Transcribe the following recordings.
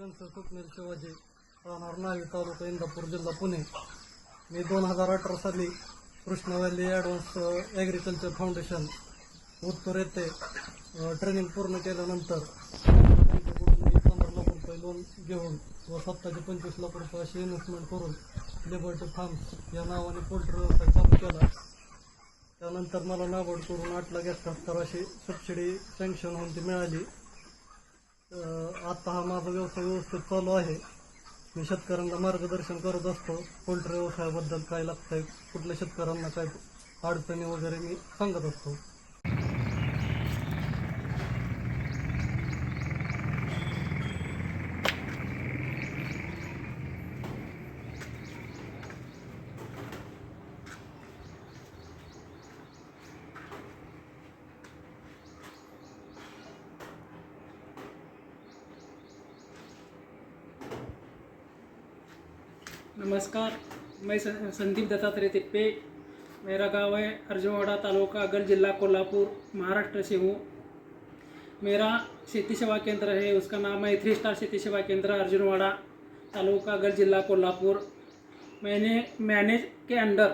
त्यांचं स्वप्नील शिवाजी, राहणार नावी, तालुका इंदापूर, जिल्हा पुणे. मी 2018 साली Krishna valley advance agriculture foundation उत्तर येथे ट्रेनिंग पूर्ण केल्यानंतर त्यांच्याकडून मी 15 लाख रुपये लोन घेऊन व स्वतःचे 25 लाख रुपये अशी इन्व्हेस्टमेंट करून लिबर्टी फार्म्स या नावाने पोल्ट्री व्यवसाय चालू केला. त्यानंतर मला नाबार्डकडून 8,71,000 अशी सबसिडी सँक्शन होऊन ती मिळाली. आता हा माझा व्यवसाय व्यवस्थित चालू आहे. मी शेतकऱ्यांना मार्गदर्शन करत असतो. पोल्ट्री व्यवसायाबद्दल काय लागतंय, कुठल्या शेतकऱ्यांना काय अडचणी वगैरे मी सांगत असतो. नमस्कार, मैं संदीप दत्तात्रेय तिप्पे। मेरा गांव है अर्जुनवाड़ा, तालुका गढ़, जिला कोल्हापुर, महाराष्ट्र से हूँ। मेरा शेती सेवा केंद्र है, उसका नाम है 3 स्टार शेती सेवा केंद्र अर्जुनवाड़ा, तालुका गढ़, जिला कोल्हापुर। मैंने मैनेज के अंडर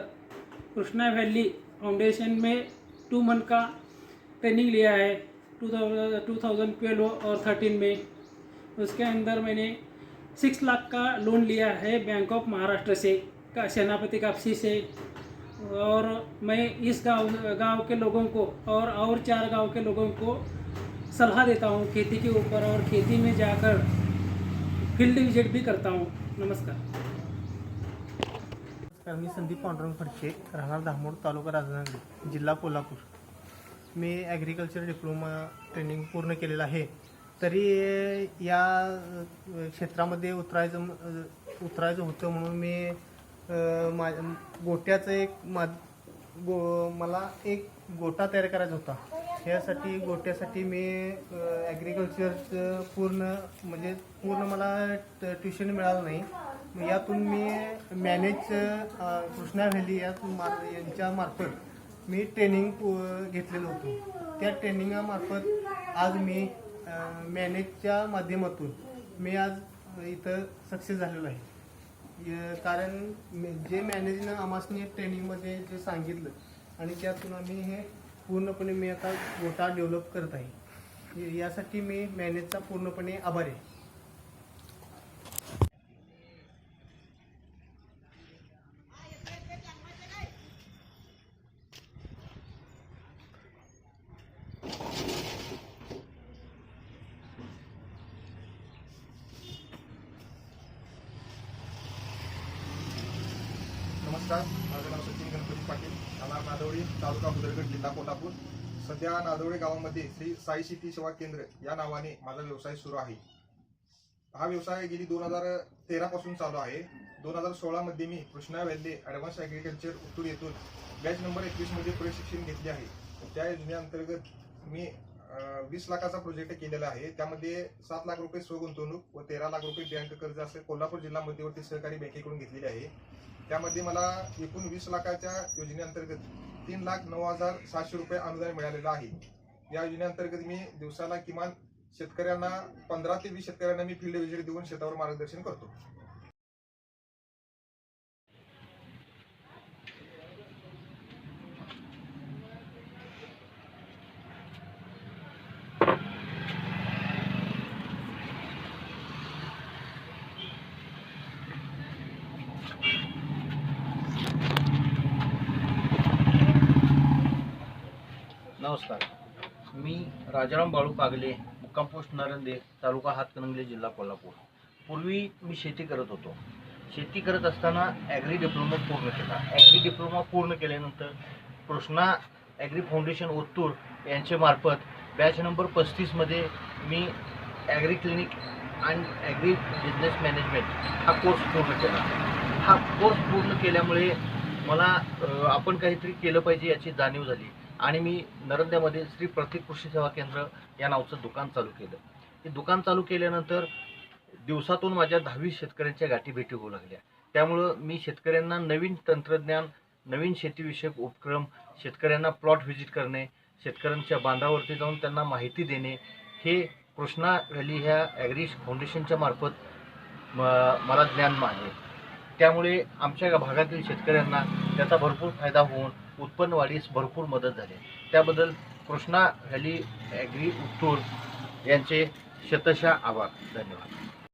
कृष्णा वैली फाउंडेशन में 2 मंथ का ट्रेनिंग लिया है 2012 और 13 में। उसके अंदर मैंने 6 लाख का लोन लिया है बैंक ऑफ महाराष्ट्र से, का सेनापति कापसी से। और मैं इस गांव के लोगों को और 4 गांव के लोगों को सलाह देता हूं खेती के ऊपर, और खेती में जाकर फील्ड विजिट भी करता हूं। नमस्कार। मी संदीप पांडुरंग फडके, राहणार धामोड, तालुका राधानगरी, जिल्हा कोल्हापूर. मी ॲग्रिकल्चर डिप्लोमा ट्रेनिंग पूर्ण केलेलं आहे. तरी या क्षेत्रामध्ये उतरायचं होतं म्हणून मी गोट्याचं मला एक गोटा तयार करायचा होता. यासाठी गोट्यासाठी मी ॲग्रिकल्चरचं पूर्ण मला ट्युशन मिळालं नाही. यातून मी मॅनेज कृष्णा व्हॅली यांच्या मार्फत मी ट्रेनिंग घेतलेलं होतं. त्या ट्रेनिंगामार्फत आज मी मॅनेजच्या माध्यमातून मी आज इथं सक्सेस झालेलो आहे. कारण जे मॅनेजनं आम्हाला ट्रेनिंगमध्ये जे सांगितलं आणि त्यातून आम्ही हे पूर्णपणे मी आता गोटा डेव्हलप करत आहे. यासाठी मी मॅनेजचा पूर्णपणे आभारी आहे. नमस्कार, माझं नाव सचिन गणपती पाटील, राहणार नादवडी, तालुका बुदरगड, जिल्हा कोल्हापूर. सध्या नादवडी गावामध्ये श्री साई शेती सेवा केंद्र या नावाने माझा व्यवसाय सुरू आहे. हा व्यवसाय गेली 2013 पासून चालू आहे. 2016 मध्ये मी Krishna valley advance agriculture Uttur येथून बॅच नंबर 21 मध्ये प्रशिक्षण घेतले आहे. त्या योजनेअंतर्गत मी 20 लाखाचा प्रोजेक्ट केलेला आहे. त्यामध्ये 7 लाख रुपये स्वगुंतवणूक व 13 लाख रुपये बँक कर्ज असे कोल्हापूर जिल्हा मध्यवर्ती सहकारी बँकेकडून घेतलेले आहे. त्यामध्ये मला एकूण 20 लाखाच्या योजनेअंतर्गत 3,09,700 रुपये अनुदान मिळालेलं आहे. या योजनेअंतर्गत मी दिवसाला किमान शेतकऱ्यांना 15 ते 20 शेतकऱ्यांना मी फील्ड व्हिजिट देऊन शेतावर मार्गदर्शन करतो. नमस्कार, मी राजाराम बाळू कागले, मुक्काम पोस्ट नरंदे, तालुका हातकणंगले, जिल्हा कोल्हापूर. पूर्वी मी शेती करत होतो. शेती करत असताना ॲग्री डिप्लोमा पूर्ण केला. ॲग्री डिप्लोमा पूर्ण केल्यानंतर कृष्णा ॲग्री फाउंडेशन उत्तूर यांच्या मार्फत बॅच नंबर 35 मध्ये मी ॲग्री क्लिनिक आणि ॲग्री बिझनेस मॅनेजमेंट हा कोर्स पूर्ण केला. हा कोर्स पूर्ण केल्यामुळे मला आपण काहीतरी केलं पाहिजे याची जाणीव झाली आणि मी नरंद्यामध्ये श्री प्रतीक कृषी सेवा केंद्र या नावचं दुकान चालू केलं. हे दुकान चालू केल्यानंतर दिवसातून माझ्या 10-20 शेतकऱ्यांच्या गाठीभेटी होऊ लागल्या. त्यामुळं मी शेतकऱ्यांना नवीन तंत्रज्ञान, नवीन शेतीविषयक उपक्रम, शेतकऱ्यांना प्लॉट व्हिजिट करणे, शेतकऱ्यांच्या बांधावरती जाऊन त्यांना माहिती देणे, हे कृष्णा व्हॅली ह्या ॲग्री फाउंडेशनच्या मार्फत मला ज्ञान आहे. त्यामुळे आमच्या भागातील शेतकऱ्यांना त्याचा भरपूर फायदा होऊन उत्पन्न वाढीस भरपूर मदत झाली. त्याबद्दल कृष्णा व्हॅली ॲग्री उत्तूर यांचे शतशः आभार. धन्यवाद.